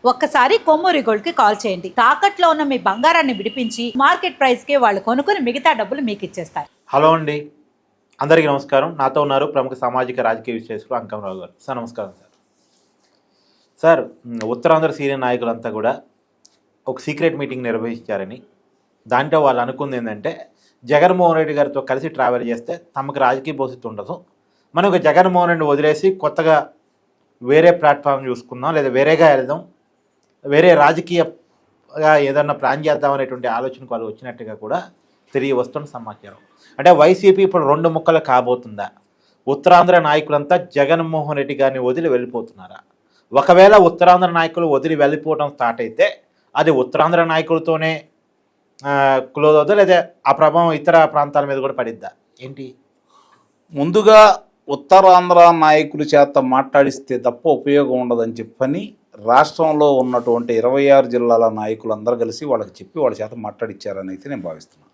ఒక్కసారి కొమ్మూరి గోల్డ్ కి కాల్ చేయండి. తాకట్లో ఉన్న మీ బంగారాన్ని విడిపించి మార్కెట్ ప్రైస్ కి వాళ్ళు కొనుక్కుని మిగతా డబ్బులు మీకు ఇచ్చేస్తారు. హలో అండి, అందరికీ నమస్కారం. నాతో ఉన్నారు ప్రముఖ సామాజిక రాజకీయ విశ్లేషకులు అంకంరావు గారు. సార్ నమస్కారం. సార్ ఉత్తరాంధ్ర సీనియర్ నాయకులంతా కూడా ఒక సీక్రెట్ మీటింగ్ నిర్వహించారని, దాంట్లో వాళ్ళు అనుకుంది ఏంటంటే జగన్మోహన్ రెడ్డి గారితో కలిసి ట్రావెల్ చేస్తే తమకు రాజకీయ భవిష్యత్తు ఉండదు, మనం ఒక జగన్మోహన్ రెడ్డి వదిలేసి కొత్తగా వేరే ప్లాట్ఫామ్ చూసుకుందాం, లేదా వేరేగా వెళ్దాం, వేరే రాజకీయగా ఏదన్నా ప్లాన్ చేద్దాం అనేటువంటి ఆలోచనకు వాళ్ళు వచ్చినట్టుగా కూడా తిరిగి వస్తున్న సమాచారం. అంటే వైసీపీ ఇప్పుడు రెండు ముక్కలు కాబోతుందా? ఉత్తరాంధ్ర నాయకులంతా జగన్మోహన్ రెడ్డి గారిని వదిలి వెళ్ళిపోతున్నారా? ఒకవేళ ఉత్తరాంధ్ర నాయకులు వదిలి వెళ్ళిపోవడం స్టార్ట్ అయితే అది ఉత్తరాంధ్ర నాయకులతోనే క్లోజ్ అవుతుందా, లేదా ఆ ప్రభావం ఇతర ప్రాంతాల మీద కూడా పడిద్దా ఏంటి? ముందుగా ఉత్తరాంధ్ర నాయకుల చేత మాట్లాడిస్తే తప్ప ఉపయోగం ఉండదని చెప్పని రాష్ట్రంలో ఉన్నటువంటి 26 జిల్లాల నాయకులందరూ కలిసి వాళ్ళకి చెప్పి వాళ్ళ చేత మాట్లాడిచ్చారని అయితే నేను భావిస్తున్నాను.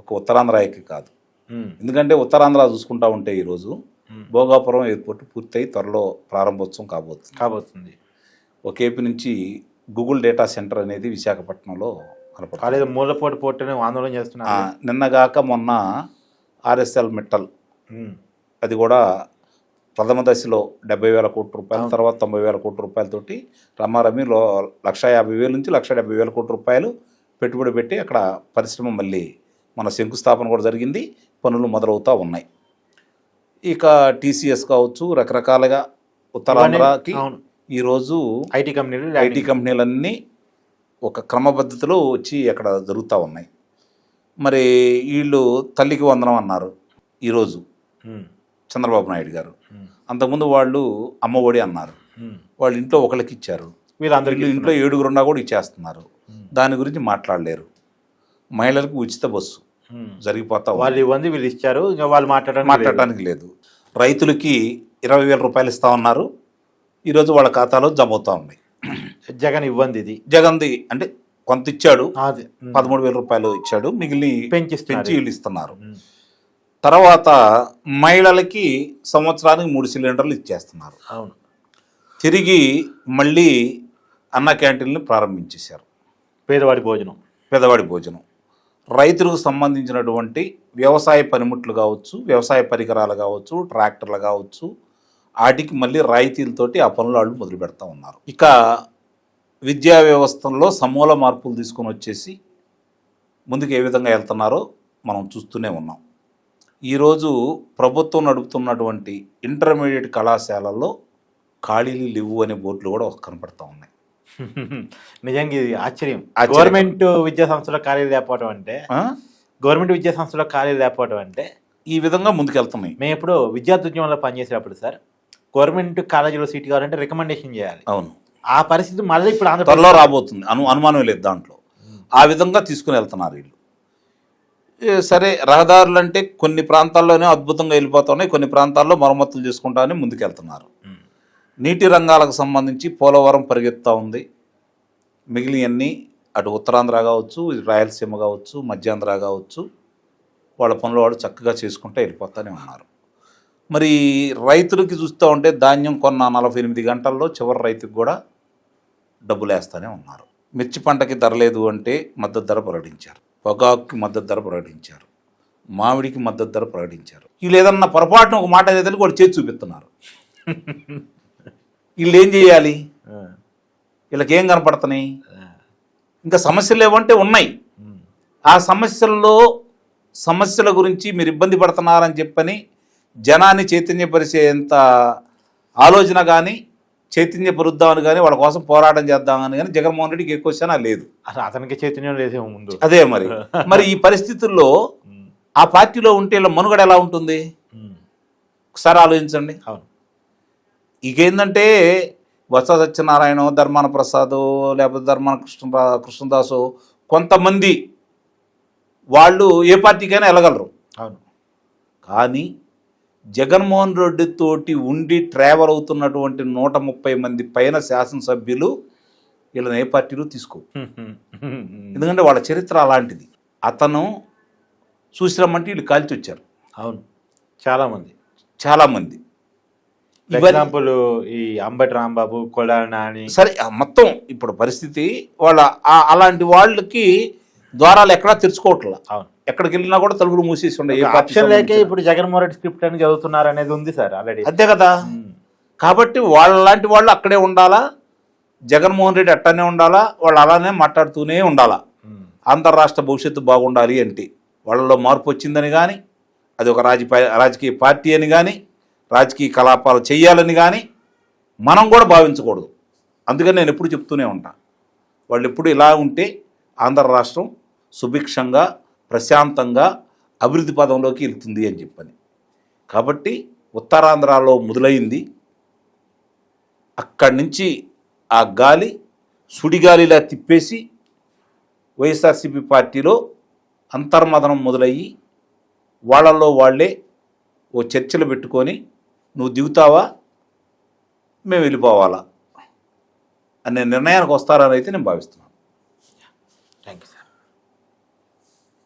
ఒక ఉత్తరాంధ్రకి కాదు, ఎందుకంటే ఉత్తరాంధ్ర చూసుకుంటా ఉంటే ఈరోజు భోగాపురం ఎయిర్పోర్ట్ పూర్తయి త్వరలో ప్రారంభోత్సవం కాబోతుంది. ఒక ఏపీ నుంచి గూగుల్ డేటా సెంటర్ అనేది విశాఖపట్నంలో కనపడుతుంది. మూలపోటు పోర్టుని ఆందోళన చేస్తున్నారు. నిన్నగాక మొన్న ఆర్ఎస్ఎల్ మెటల్ అది కూడా ప్రథమ దశలో 70,000 కోట్ల రూపాయలు, తర్వాత 90,000 కోట్ల రూపాయలతోటి రమారమిలో 150,000 నుంచి 170,000 కోట్ల రూపాయలు పెట్టుబడి పెట్టి అక్కడ పరిశ్రమ మళ్ళీ మన శంకుస్థాపన కూడా జరిగింది, పనులు మొదలవుతూ ఉన్నాయి. ఇక టీసీఎస్ కావచ్చు, రకరకాలుగా ఉత్తరాంధ్రకి ఈరోజు ఐటీ కంపెనీలన్నీ ఒక క్రమపద్ధతిలో వచ్చి అక్కడ జరుగుతూ ఉన్నాయి. మరి వీళ్ళు తల్లికి వందనం అన్నారు ఈరోజు చంద్రబాబు నాయుడు గారు. అంతకుముందు వాళ్ళు అమ్మఒడి అన్నారు, వాళ్ళు ఇంట్లో ఒకరికి ఇచ్చారు, వీళ్ళందరికీ ఇంట్లో 7 కూడా ఇచ్చేస్తున్నారు. దాని గురించి మాట్లాడలేరు. మహిళలకు ఉచిత బస్సు జరిగిపోతా వాళ్ళు ఇవ్వండి, వీళ్ళు ఇచ్చారు, ఇంకా వాళ్ళు మాట్లాడటానికి లేదు. రైతులకి 20,000 రూపాయలు ఇస్తా ఉన్నారు, ఈరోజు వాళ్ళ ఖాతాలో జమ అవుతా ఉన్నాయి. జగన్ ఇవ్వండి, ఇది జగన్ది అంటే కొంత ఇచ్చాడు, 13,000 రూపాయలు ఇచ్చాడు, మిగిలిన పెంచి వీళ్ళు ఇస్తున్నారు. తర్వాత మహిళలకి సంవత్సరానికి 3 సిలిండర్లు ఇచ్చేస్తున్నారు. అవును. తిరిగి మళ్ళీ అన్న క్యాంటీన్లు ప్రారంభించేశారు. పేదవాడి భోజనం రైతులకు సంబంధించినటువంటి వ్యవసాయ పనిముట్లు కావచ్చు, వ్యవసాయ పరికరాలు కావచ్చు, ట్రాక్టర్లు కావచ్చు, వాటికి మళ్ళీ రాయితీలతోటి ఆ పనులు వాళ్ళు మొదలు పెడతా ఉన్నారు. ఇక విద్యా వ్యవస్థలో సమూల మార్పులు తీసుకొని వచ్చేసి ముందుకు ఏ విధంగా వెళ్తున్నారో మనం చూస్తూనే ఉన్నాం. ఈరోజు ప్రభుత్వం నడుపుతున్నటువంటి ఇంటర్మీడియట్ కళాశాలల్లో ఖాళీలు లేవు అనే బోర్డులు కూడా కనపడతా ఉన్నాయి. నిజంగా ఇది ఆశ్చర్యం. గవర్నమెంట్ విద్యా సంస్థలో ఖాళీలు లేకపోవడం అంటే ఈ విధంగా ముందుకెళ్తున్నాయి. మేము ఎప్పుడు విద్యార్థి ఉద్యమంలో పనిచేసేటప్పుడు సార్, గవర్నమెంట్ కాలేజీలో సీట్ కావాలంటే రికమెండేషన్ చేయాలి. అవును, ఆ పరిస్థితి మళ్ళీ ఇప్పుడు త్వరలో రాబోతుంది, అనుమానం లేదు దాంట్లో. ఆ విధంగా తీసుకుని వెళ్తున్నారు వీళ్ళు. సరే, రహదారులు అంటే కొన్ని ప్రాంతాల్లోనే అద్భుతంగా వెళ్ళిపోతా ఉన్నాయి, కొన్ని ప్రాంతాల్లో మరమ్మతులు చేసుకుంటామని ముందుకెళ్తున్నారు. నీటి రంగాలకు సంబంధించి పోలవరం పరిగెత్తా ఉంది, మిగిలినవన్నీ అటు ఉత్తరాంధ్ర కావచ్చు, రాయలసీమ కావచ్చు, మధ్యాంధ్ర కావచ్చు, వాళ్ళ పనులు వాళ్ళు చక్కగా చేసుకుంటూ వెళ్ళిపోతూనే ఉన్నారు. మరి రైతులకి చూస్తూ ఉంటే ధాన్యం కొన్న 48 గంటల్లో చివరి రైతుకు కూడా డబ్బులు వేస్తూనే ఉన్నారు. మిర్చి పంటకి ధర లేదు అంటే మద్దతు ధర ప్రకటించారు, పొగాకుకి మద్దతు ధర ప్రకటించారు, మామిడికి మద్దతు ధర ప్రకటించారు. వీళ్ళు ఏదన్నా పొరపాటున ఒక మాట ఏదైతే వాళ్ళు చేసి చూపిస్తున్నారు. వీళ్ళు ఏం చేయాలి? వీళ్ళకి ఏం కనపడుతున్నాయి? ఇంకా సమస్యలు ఏమంటే ఉన్నాయి. ఆ సమస్యల గురించి మీరు ఇబ్బంది పడుతున్నారని చెప్పని జనాన్ని చైతన్యపరిచేంత ఆలోచన కానీ, చైతన్యపరుద్దామని కానీ, వాళ్ళ కోసం పోరాటం చేద్దామని కానీ జగన్మోహన్ రెడ్డికి ఎక్కువ శానా లేదు. అసలు అతనికి చైతన్యం లేదే ముందు. అదే మరి ఈ పరిస్థితుల్లో ఆ పార్టీలో ఉంటే ఇలా మనుగడ ఎలా ఉంటుంది ఒకసారి ఆలోచించండి. అవును. ఇకేందంటే బొత్స సత్యనారాయణ, ధర్మాన ప్రసాద్, లేకపోతే ధర్మాన కృష్ణదాసు, కొంతమంది వాళ్ళు ఏ పార్టీకైనా వెళ్ళగలరు. అవును. కానీ జగన్మోహన్ రెడ్డితోటి ఉండి ట్రావెల్ అవుతున్నటువంటి 130 మంది పైన శాసనసభ్యులు వీళ్ళని ఏ పార్టీలు తీసుకో. ఎందుకంటే వాళ్ళ చరిత్ర అలాంటిది. అతను చూసిరమ్మంటే వీళ్ళు కాల్చి వచ్చారు. అవును, చాలామంది. ఇవన్నీ ఎగ్జాంపుల్ ఈ అంబటి రాంబాబు కొడాలి నాని సరే మొత్తం ఇప్పుడు పరిస్థితి వాళ్ళ అలాంటి వాళ్ళకి ద్వారాలు ఎక్కడా తెరుచుకోవట్లా. అవును. ఎక్కడికి వెళ్ళినా కూడా తలుపులు మూసేసి ఉండే ఏ పార్టీ ఆప్షన్ లేకే సంబంధించిన. ఇప్పుడు జగన్మోహన్ రెడ్డి స్క్రిప్ట్ అని చదువుతున్నారు అనేది ఉంది సార్ ఆల్రెడీ. అంతే కదా. కాబట్టి వాళ్ళలాంటి వాళ్ళు అక్కడే ఉండాలా, జగన్మోహన్ రెడ్డి అట్టనే ఉండాలా, వాళ్ళు అలానే మాట్లాడుతూనే ఉండాలా. అంతర్రాష్ట్ర భవిష్యత్తు బాగుండాలి అంటే వాళ్ళలో మార్పు వచ్చిందని కానీ, అది ఒక రాజకీయ పార్టీ అని కానీ, రాజకీయ కలాపాలు చేయాలని కానీ మనం కూడా భావించకూడదు. అందుకని నేను ఎప్పుడు చెప్తూనే ఉంటా, వాళ్ళు ఎప్పుడు ఇలా ఉంటే ఆంధ్ర రాష్ట్రం సుభిక్షంగా ప్రశాంతంగా అభివృద్ధి పదంలోకి వెళ్తుంది అని చెప్పని. కాబట్టి ఉత్తరాంధ్రలో మొదలైంది, అక్కడి నుంచి ఆ గాలి సుడిగాలిలా తిప్పేసి వైఎస్ఆర్సీపీ పార్టీలో అంతర్మదనం మొదలయ్యి వాళ్ళల్లో వాళ్ళే ఓ చర్చలు పెట్టుకొని నువ్వు దిగుతావా మేము వెళ్ళిపోవాలా అనే నిర్ణయానికి వస్తారని అయితే నేను భావిస్తున్నాను. Thank you sir.